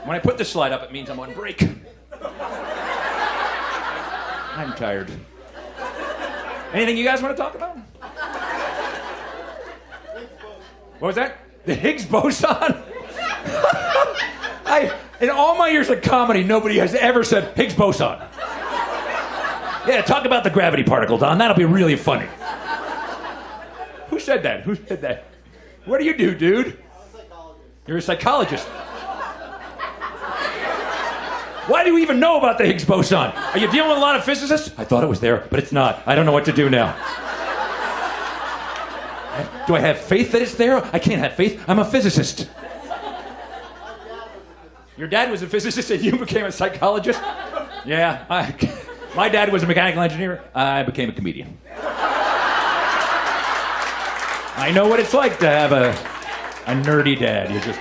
When I put this slide up, it means I'm on break. I'm tired. Anything you guys want to talk about? What was that? The Higgs boson? In all my years of comedy, nobody has ever said Higgs boson. Yeah, talk about the gravity particle, Don. That'll be really funny. Who said that? Who said that? What do you do, dude? I'm a psychologist. You're a psychologist. Why do you even know about the Higgs boson? Are you dealing with a lot of physicists? I thought it was there, but it's not. I don't know what to do now. Do I have faith that it's there? I can't have faith. I'm a physicist. Your dad was a physicist and you became a psychologist? Yeah. My dad was a mechanical engineer. I became a comedian. I know what it's like to have a nerdy dad. You just...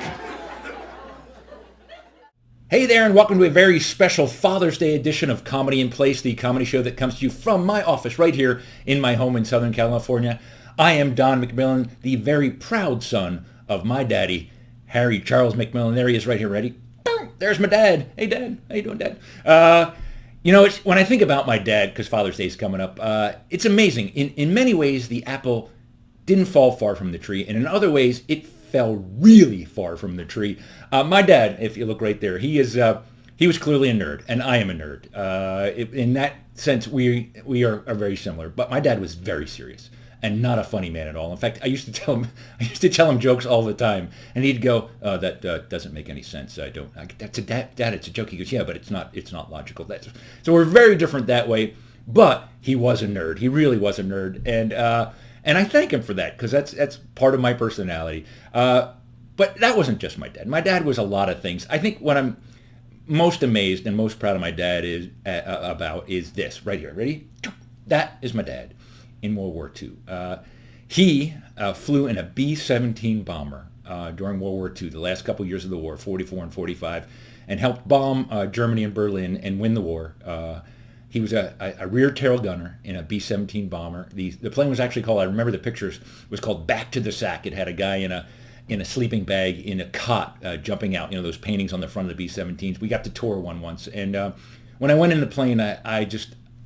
Hey there, and welcome to a very special Father's Day edition of Comedy in Place, the comedy show that comes to you from my office right here in my home in Southern California. I am Don McMillan, the very proud son of my daddy, Harry Charles McMillan. There he is right here, ready? There's my dad. Hey, Dad. How you doing, Dad? When I think about my dad, because Father's Day is coming up, it's amazing. In many ways, the apple didn't fall far from the tree, and in other ways, it fell really far from the tree. My dad, if you look right there, he was clearly a nerd, and I am a nerd. In that sense, we are very similar. But my dad was very serious and not a funny man at all. In fact, I used to tell him jokes all the time, and he'd go, "That doesn't make any sense. That's a dad. It's a joke." He goes, "Yeah, but it's not logical." So we're very different that way. But he was a nerd. He really was a nerd, and I thank him for that, because that's part of my personality. But that wasn't just my dad. My dad was a lot of things. I think what I'm most amazed and most proud of my dad is this right here. Ready? That is my dad in World War II. He flew in a B-17 bomber during World War II, the last couple years of the war, 44 and 45, and helped bomb Germany and Berlin and win the war. He was a rear tail gunner in a B-17 bomber. The plane was actually called, I remember the pictures, was called Back to the Sack. It had a guy in a sleeping bag in a cot jumping out, those paintings on the front of the B-17s. We got to tour one once. And when I went in the plane, I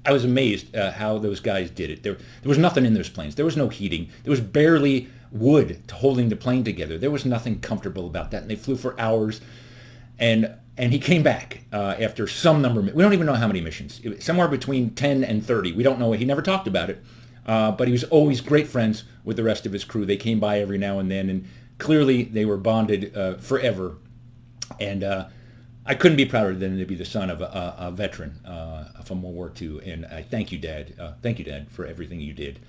was amazed how those guys did it. There was nothing in those planes. There was no heating. There was barely wood holding the plane together. There was nothing comfortable about that. And they flew for hours. And he came back after some number. We don't even know how many missions. It was somewhere between 10 and 30. We don't know. He never talked about it. But he was always great friends with the rest of his crew. They came by every now and then, and clearly they were bonded forever. And I couldn't be prouder than to be the son of a veteran from World War II. And I thank you, Dad. Thank you, Dad, for everything you did.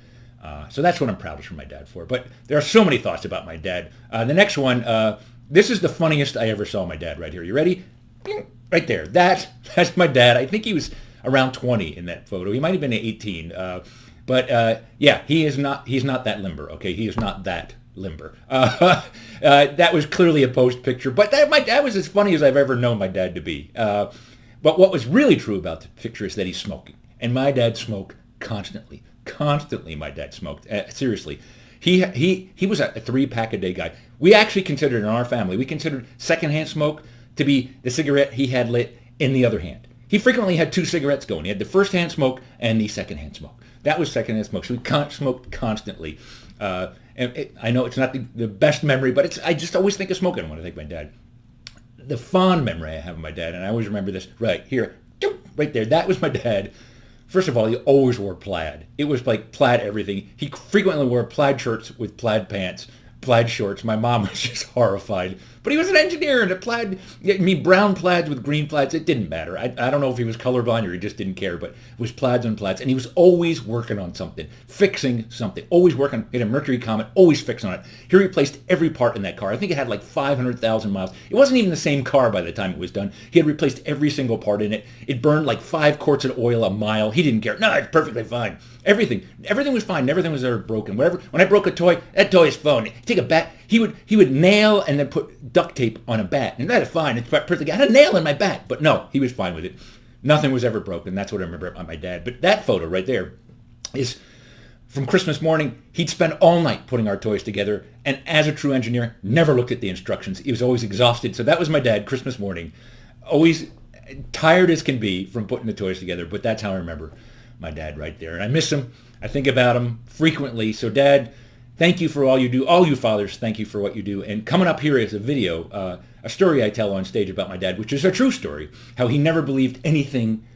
So that's what I'm proudest for my dad for. But there are so many thoughts about my dad. The next one, this is the funniest I ever saw my dad right here. You ready? Right there. That's my dad. I think he was around 20 in that photo. He might have been 18. Yeah, he's not that limber, okay? He is not that limber. That was clearly a post picture, but my dad was as funny as I've ever known my dad to be. But what was really true about the picture is that he's smoking. And my dad smoked constantly. Constantly my dad smoked. Seriously. He was a 3-pack-a-day guy. We actually considered in our family, we considered secondhand smoke to be the cigarette he had lit in the other hand. He frequently had 2 cigarettes going. He had the first-hand smoke and the second-hand smoke. That was second-hand smoke. So we smoked constantly. I know it's not the best memory, but I just always think of smoking when I think of my dad. The fond memory I have of my dad, and I always remember this right here, right there. That was my dad. First of all, he always wore plaid. It was like plaid everything. He frequently wore plaid shirts with plaid pants, plaid shorts. My mom was just horrified. But he was an engineer, and brown plaids with green plaids, it didn't matter. I don't know if he was colorblind or he just didn't care, but it was plaids on plaids. And he was always working on something, fixing something, always working. He had a Mercury Comet, always fixing on it. He replaced every part in that car. I think it had like 500,000 miles. It wasn't even the same car by the time it was done. He had replaced every single part in it. It burned like 5 quarts of oil a mile. He didn't care. No, it's perfectly fine. Everything was fine. Everything was ever broken. When I broke a toy, that toy is fine. Take a bat. He would nail and then put duct tape on a bat, and that is fine. It's perfect. I had a nail in my bat, but no, he was fine with it. Nothing was ever broken. That's what I remember about my dad. But that photo right there is From Christmas morning, he'd spend all night putting our toys together, and as a true engineer, never looked at the instructions. He was always exhausted. So that was my dad, Christmas morning, always tired as can be from putting the toys together, but that's how I remember my dad right there. And I miss him. I think about him frequently. So Dad, thank you for all you do. All you fathers, thank you for what you do. And coming up here is a video, a story I tell on stage about my dad, which is a true story, how he never believed anything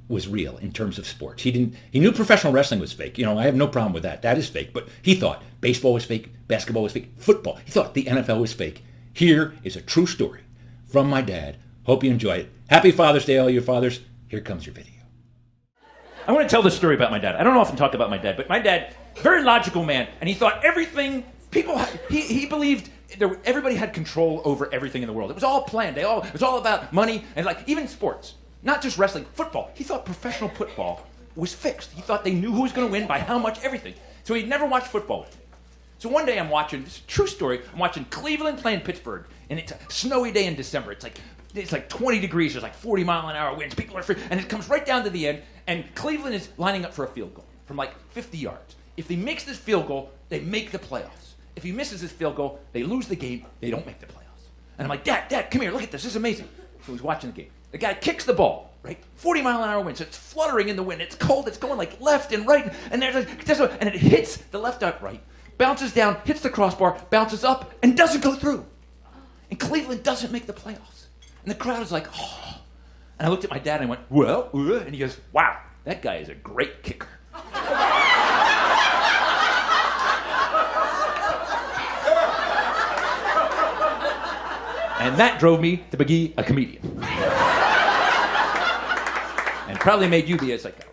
was real in terms of sports. He knew professional wrestling was fake. You know, I have no problem with that. That is fake. But he thought baseball was fake, basketball was fake, football. He thought the NFL was fake. Here is a true story from my dad. Hope you enjoy it. Happy Father's Day, all you fathers. Here comes your video. I want to tell this story about my dad. I don't often talk about my dad, but my dad, very logical man, and he thought everything, he believed everybody had control over everything in the world. It was all planned. It was all about money, and like even sports. Not just wrestling, football. He thought professional football was fixed. He thought they knew who was going to win by how much, everything. So he'd never watched football with me. So one day I'm watching, this is a true story, I'm watching Cleveland playing Pittsburgh, and it's a snowy day in December. It's like 20 degrees, there's like 40 mile an hour winds, people are free, and it comes right down to the end, and Cleveland is lining up for a field goal from like 50 yards. If he makes this field goal, they make the playoffs. If he misses this field goal, they lose the game, they don't make the playoffs. And I'm like, Dad, come here, look at this is amazing. So he's watching the game. The guy kicks the ball, right? 40 mile an hour winds. So it's fluttering in the wind. It's cold. It's going like left and right. And and it hits the left upright, bounces down, hits the crossbar, bounces up, and doesn't go through. And Cleveland doesn't make the playoffs. And the crowd is like, oh. And I looked at my dad and I went, well, and he goes, wow, that guy is a great kicker. And that drove me to be a comedian. And probably made you be a psychologist.